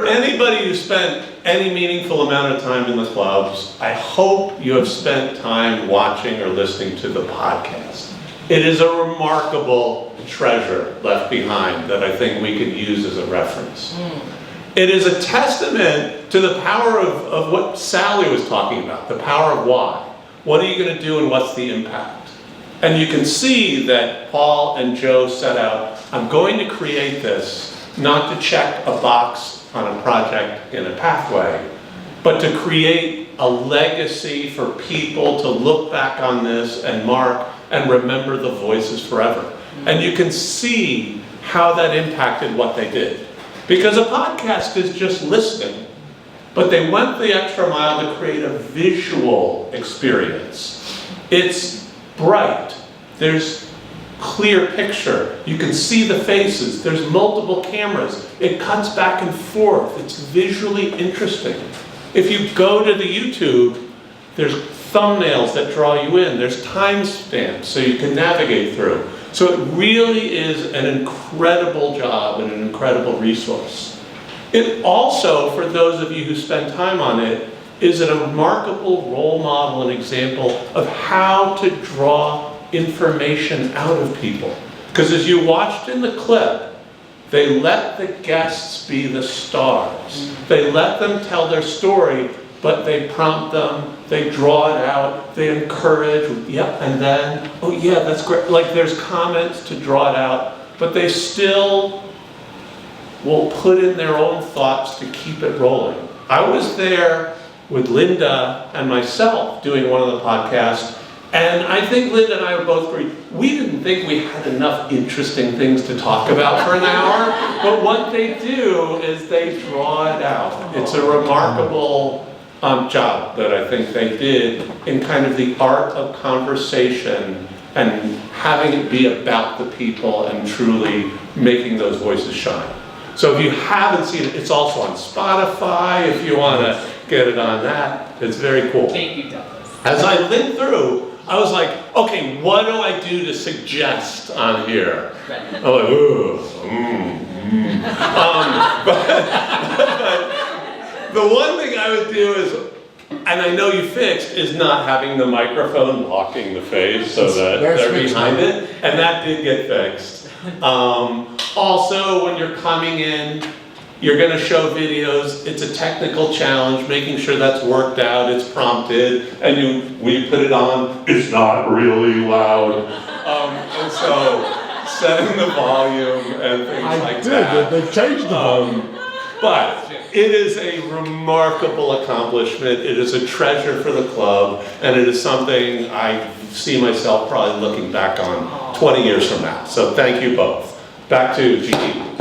For anybody who spent any meaningful amount of time in the clubs, I hope you have spent time watching or listening to the podcast. It is a remarkable treasure left behind that I think we could use as a reference. It is a testament to the power of what Sally was talking about, the power of why. What are you going to do and what's the impact? And you can see that Paul and Joe set out, I'm going to create this, not to check a box on a project in a pathway, but to create a legacy for people to look back on this and mark and remember the voices forever. And you can see how that impacted what they did. Because a podcast is just listening, but they went the extra mile to create a visual experience. It's bright, there's clear picture, you can see the faces, there's multiple cameras, it cuts back and forth, it's visually interesting. If you go to the YouTube, there's thumbnails that draw you in, there's timestamps so you can navigate through. So it really is an incredible job and an incredible resource. It also, for those of you who spend time on it, is a remarkable role model and example of how to draw information out of people. Because as you watched in the clip, they let the guests be the stars. They let them tell their story, but they prompt them, they draw it out, they encourage, yep, and then, oh yeah, that's great. Like there's comments to draw it out, but they still will put in their own thoughts to keep it rolling. I was there with Linda and myself doing one of the podcasts, and I think Linda and I would both agree, we didn't think we had enough interesting things to talk about for an hour, but what they do is they draw it out. It's a remarkable job that I think they did in kind of the art of conversation and having it be about the people and truly making those voices shine. So if you haven't seen it, it's also on Spotify if you want to get it on that. It's very cool. Thank you, Douglas. As I went through, I was like, okay, what do I do to suggest on here? Right. I'm like, ooh, but the one thing I would do is, and I know you fixed, is not having the microphone blocking the face so that they're behind it, and that did get fixed. Also, when you're coming in, you're going to show videos. It's a technical challenge, making sure that's worked out, it's prompted, and when you put it on, it's not really loud. And so, setting the volume and things like that. They changed the volume. But it is a remarkable accomplishment. It is a treasure for the club, and it is something I see myself probably looking back on 20 years from now. So thank you both. Back to GT.